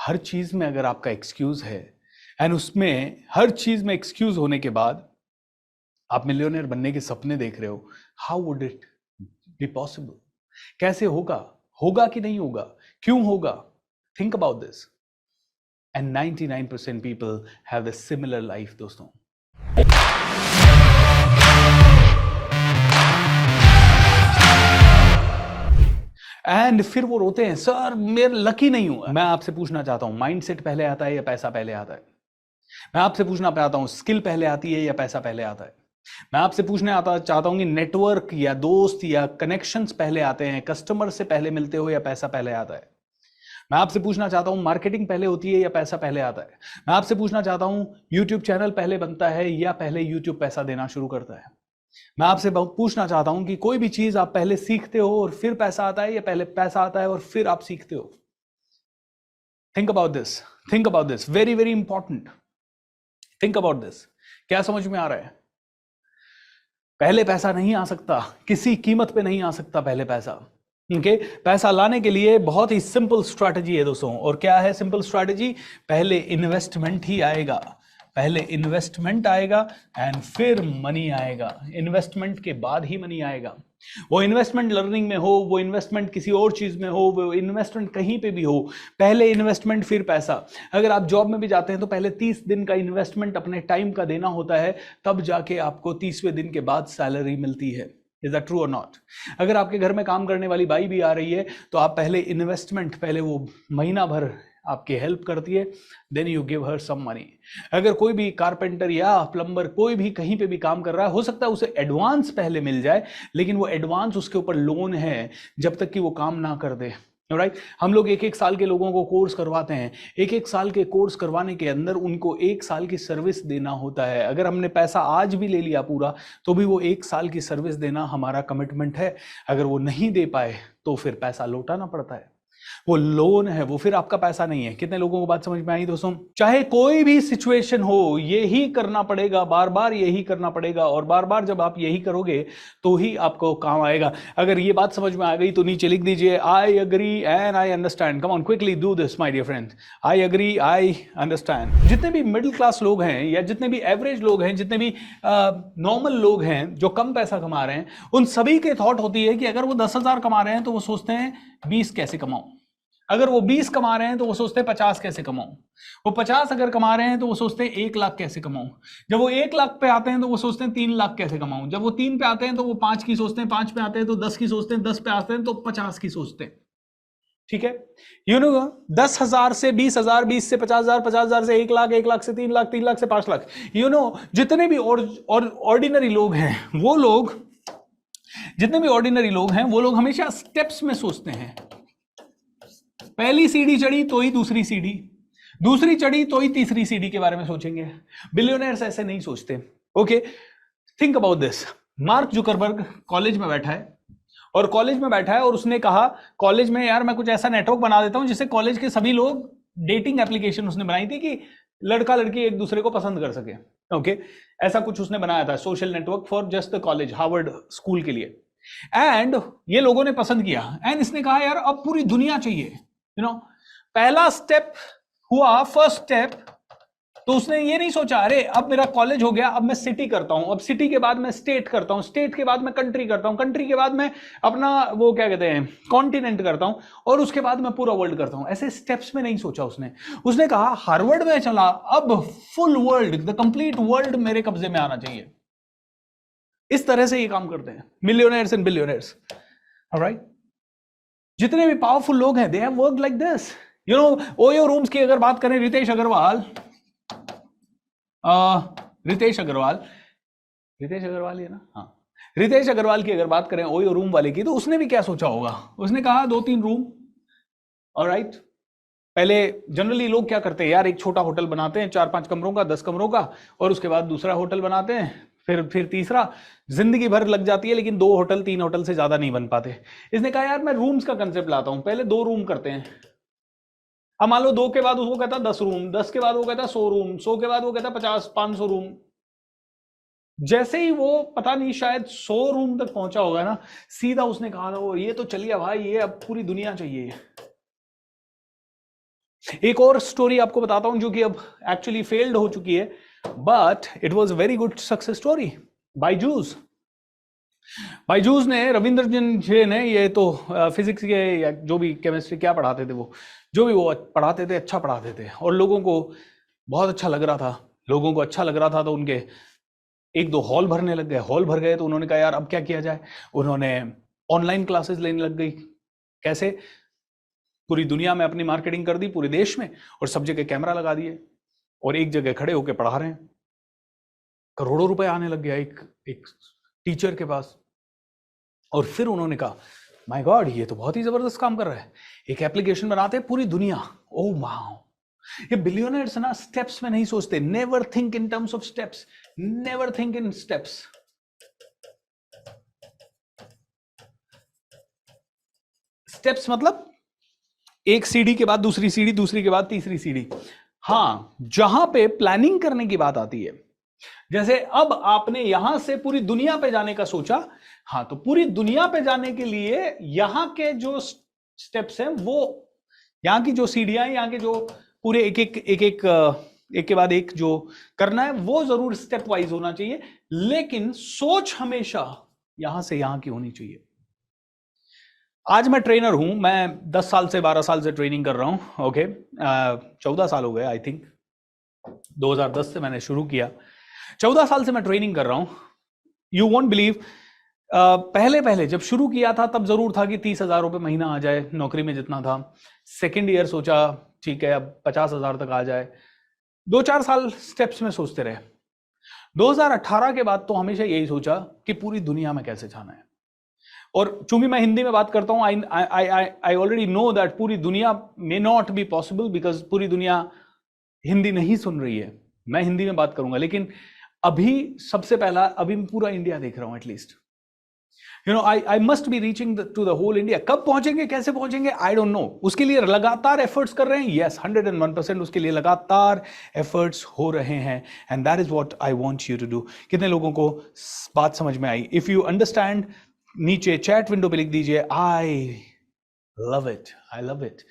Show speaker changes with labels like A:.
A: हर चीज में अगर आपका एक्सक्यूज है एंड उसमें हर चीज में एक्सक्यूज होने के बाद आप मिलियनेयर बनने के सपने देख रहे हो, how would it be possible? कैसे होगा? होगा कि नहीं होगा? क्यों होगा? Think about this. And 99% people have the similar life दोस्तों। एंड फिर वो रोते हैं, सर मेरा लकी नहीं हुआ। मैं आपसे पूछना चाहता हूं, माइंडसेट पहले आता है या पैसा पहले आता है? मैं आपसे पूछना चाहता हूं, स्किल पहले आती है या पैसा पहले आता है? मैं आपसे चाहता हूं कि नेटवर्क या दोस्त या कनेक्शंस पहले आते हैं, कस्टमर से पहले मिलते हो या पैसा पहले आता है? मैं आपसे पूछना चाहता हूं, मार्केटिंग पहले होती है या पैसा पहले आता है? मैं आपसे पूछना चाहता हूं, यूट्यूब चैनल पहले बनता है या पहले यूट्यूब पैसा देना शुरू करता है? मैं आपसे पूछना चाहता हूं कि कोई भी चीज आप पहले सीखते हो और फिर पैसा आता है या पहले पैसा आता है और फिर आप सीखते हो? Think about this, think about this, very very important. Think about this. क्या समझ में आ रहा है? पहले पैसा नहीं आ सकता, किसी कीमत पे नहीं आ सकता पहले पैसा। ओके, पैसा लाने के लिए बहुत ही सिंपल स्ट्रैटेजी है दोस्तों। और क्या है सिंपल स्ट्रैटेजी? पहले इन्वेस्टमेंट ही आएगा, पहले इन्वेस्टमेंट आएगा एंड फिर मनी आएगा। इन्वेस्टमेंट के बाद ही मनी आएगा। वो इन्वेस्टमेंट लर्निंग में हो, वो इन्वेस्टमेंट किसी और चीज में हो, वो इन्वेस्टमेंट कहीं पे भी हो, पहले इन्वेस्टमेंट फिर पैसा। अगर आप जॉब में भी जाते हैं तो पहले 30 दिन का इन्वेस्टमेंट अपने टाइम का देना होता है, तब जाके आपको 30वें दिन के बाद सैलरी मिलती है। इज दैट ट्रू और नॉट? अगर आपके घर में काम करने वाली बाई भी आ रही है तो आप पहले इन्वेस्टमेंट, पहले वो महीना भर आपकी हेल्प करती है, then you give her some money. अगर कोई भी कारपेंटर या प्लम्बर कोई भी कहीं पे भी काम कर रहा है, हो सकता है उसे एडवांस पहले मिल जाए, लेकिन वो एडवांस उसके ऊपर लोन है जब तक कि वो काम ना कर दे। राइट? हम लोग 1-1 साल के लोगों को कोर्स करवाते हैं। 1-1 साल के कोर्स करवाने के अंदर उनको 1 साल की सर्विस देना होता है। अगर हमने पैसा आज भी ले लिया पूरा, तो भी वो 1 साल की सर्विस देना हमारा कमिटमेंट है। अगर वो नहीं दे पाए तो फिर पैसा लौटाना पड़ता है। वो लोन है, वो फिर आपका पैसा नहीं है। कितने लोगों को बात समझ में आई दोस्तों? चाहे कोई भी सिचुएशन हो, यही करना पड़ेगा, बार बार यही करना पड़ेगा। और बार बार जब आप यही करोगे तो ही आपको काम आएगा। अगर ये बात समझ में आ गई तो नीचे लिख दीजिए, I agree and I understand. Come on, quickly do this my dear friends. I agree, I understand. जितने भी मिडिल क्लास लोग हैं या जितने भी एवरेज लोग हैं, जितने भी नॉर्मल लोग हैं जो कम पैसा कमा रहे हैं, उन सभी के थॉट होती है कि अगर वो 10,000 कमा रहे हैं तो वो सोचते हैं 20 कैसे कमाऊं। अगर वो 20 कमा रहे हैं तो वो सोचते हैं 50 कैसे कमाऊं। वो 50 अगर कमा रहे हैं तो वो सोचते हैं 1 लाख कैसे कमाऊं। जब वो 1 लाख पे आते हैं तो वो सोचते हैं 3 लाख कैसे कमाऊं। जब वो 3 पे आते हैं तो वो 5 की सोचते हैं, 5 पे आते हैं तो 10 की सोचते हैं, 10 पे आते हैं तो 50 की सोचते हैं। ठीक है? यू नो, 10,000 से 20,000, 20 से 50,000, 50,000 से 1 लाख, 1 लाख से 3 लाख, 3 लाख से 5 लाख। यू नो, जितने भी ऑर्डिनरी लोग हैं, वो लोग, जितने भी ऑर्डिनरी लोग हैं वो लोग हमेशा स्टेप्स में सोचते हैं। पहली सीढ़ी चढ़ी तो ही दूसरी सीढ़ी, दूसरी चढ़ी तो ही तीसरी सीढ़ी के बारे में सोचेंगे। बिलियनर्स ऐसे नहीं सोचते। Okay, think about this. Mark Zuckerberg college में बैठा है और उसने कहा कॉलेज में, यार मैं कुछ ऐसा नेटवर्क बना देता हूं जिससे कॉलेज के सभी लोग, डेटिंग एप्लीकेशन उसने बनाई थी कि लड़का लड़की एक दूसरे को पसंद कर सके। ओके, ऐसा कुछ उसने बनाया था, social network for just the college, Harvard school के लिए। एंड ये लोगों ने पसंद किया एंड इसने कहा यार अब पूरी दुनिया चाहिए। यू नो, पहला स्टेप हुआ, फर्स्ट स्टेप, तो उसने ये नहीं सोचा अरे अब मेरा कॉलेज हो गया, अब मैं सिटी करता हूं, अब सिटी के बाद मैं स्टेट करता हूं, स्टेट के बाद मैं कंट्री करता हूं, कंट्री के बाद मैं अपना वो क्या कहते हैं कॉन्टिनेंट करता हूं, और उसके बाद मैं पूरा वर्ल्ड करता हूं। ऐसे स्टेप्स में नहीं सोचा उसने कहा हार्वर्ड में चला, अब full world, the complete world मेरे कब्जे में आना चाहिए। इस तरह से ये काम करते हैं मिलियनेयर्स एंड बिलियनेयर्स। ऑलराइट, जितने भी पावरफुल लोग हैं, they have worked like this. You know, OYO rooms की अगर बात करें, रितेश अग्रवाल ही है ना? हाँ, रितेश अग्रवाल की अगर बात करें ओयो रूम वाले की, तो उसने भी क्या सोचा होगा? उसने कहा 2-3 रूम। ऑलराइट, पहले जनरली लोग क्या करते हैं यार, एक छोटा होटल बनाते हैं 4-5 कमरों का, 10 कमरों का, और उसके बाद दूसरा होटल बनाते हैं, फिर तीसरा। जिंदगी भर लग जाती है, लेकिन 2 होटल 3 होटल से ज्यादा नहीं बन पाते। इसने कहा यार मैं रूम्स का कंसेप्ट लाता हूं, पहले 2 रूम करते हैं। अब मान लो 2 के बाद वो कहता 10 रूम, 10 के बाद वो कहता 100 रूम, 100 के बाद वो कहता 50-500 रूम। जैसे ही वो पता नहीं शायद 100 रूम तक पहुंचा होगा ना, सीधा उसने कहा वो ये तो चलिए भाई, ये अब पूरी दुनिया चाहिए। एक और स्टोरी आपको बताता हूं जो कि अब एक्चुअली फेल्ड हो चुकी है, but it was a very good success story. Byju's ने, रविंद्रजन जी ने, ये तो फिजिक्स के या जो भी केमिस्ट्री क्या पढ़ाते थे, वो जो भी वो पढ़ाते थे अच्छा पढ़ाते थे और लोगों को बहुत अच्छा लग रहा था। लोगों को अच्छा लग रहा था तो उनके एक दो हॉल भरने लग गए। हॉल भर गए तो उन्होंने कहा यार अब क्या किया जाए। उन्होंने ऑनलाइन क्लासेस लेने लग गई। कैसे? पूरी दुनिया में अपनी मार्केटिंग कर दी, पूरे देश में, और सब जगह कैमरा लगा दिए और एक जगह खड़े होकर पढ़ा रहे हैं। करोड़ों रुपए आने लग गया एक टीचर के पास। और फिर उन्होंने कहा माय गॉड, ये तो बहुत ही जबरदस्त काम कर रहा है। एक एप्लीकेशन बनाते हैं पूरी दुनिया। Oh wow! ये बिलियनर्स ना स्टेप्स में नहीं सोचते। Never think in terms of steps, never think in steps. Steps मतलब एक सीढ़ी के बाद दूसरी सीढ़ी, दूसरी के बाद तीसरी सीढ़ी। हाँ, जहां पे प्लानिंग करने की बात आती है, जैसे अब आपने यहां से पूरी दुनिया पे जाने का सोचा, हाँ, तो पूरी दुनिया पे जाने के लिए यहां के जो स्टेप्स हैं, वो यहां की जो सीढ़ियां, यहां के जो पूरे एक के बाद एक जो करना है, वो जरूर स्टेप वाइज होना चाहिए, लेकिन सोच हमेशा यहां से यहां की होनी चाहिए। आज मैं ट्रेनर हूं, मैं 10 साल से 12 साल से ट्रेनिंग कर रहा हूं। ओके, 14 साल हो गए आई थिंक, 2010 से मैंने शुरू किया। 14 साल से मैं ट्रेनिंग कर रहा हूं। यू वोंट बिलीव, पहले जब शुरू किया था तब जरूर था कि 30,000 रुपये महीना आ जाए नौकरी में जितना था। सेकेंड ईयर सोचा ठीक है अब 50,000 तक आ जाए। 2-4 साल स्टेप्स में सोचते रहे। 2018 के बाद तो हमेशा यही सोचा कि पूरी दुनिया में कैसे जाना है। और चूंकि मैं हिंदी में बात करता हूं, आई ऑलरेडी नो दैट पूरी दुनिया may not be possible, because पूरी दुनिया हिंदी नहीं सुन रही है। मैं हिंदी में बात करूंगा, लेकिन अभी सबसे पहला, अभी मैं पूरा इंडिया देख रहा हूं at least. You know, I must be reaching to the whole India. कब पहुंचेंगे, कैसे पहुंचेंगे, आई डोंट नो। उसके लिए लगातार एफर्ट्स कर रहे हैं। यस, 101% उसके लिए लगातार एफर्ट्स हो रहे हैं, and that is what I want you to do. कितने लोगों को बात समझ में आई? इफ यू अंडरस्टैंड, नीचे चैट विंडो पे लिख दीजिए I love it, I love it.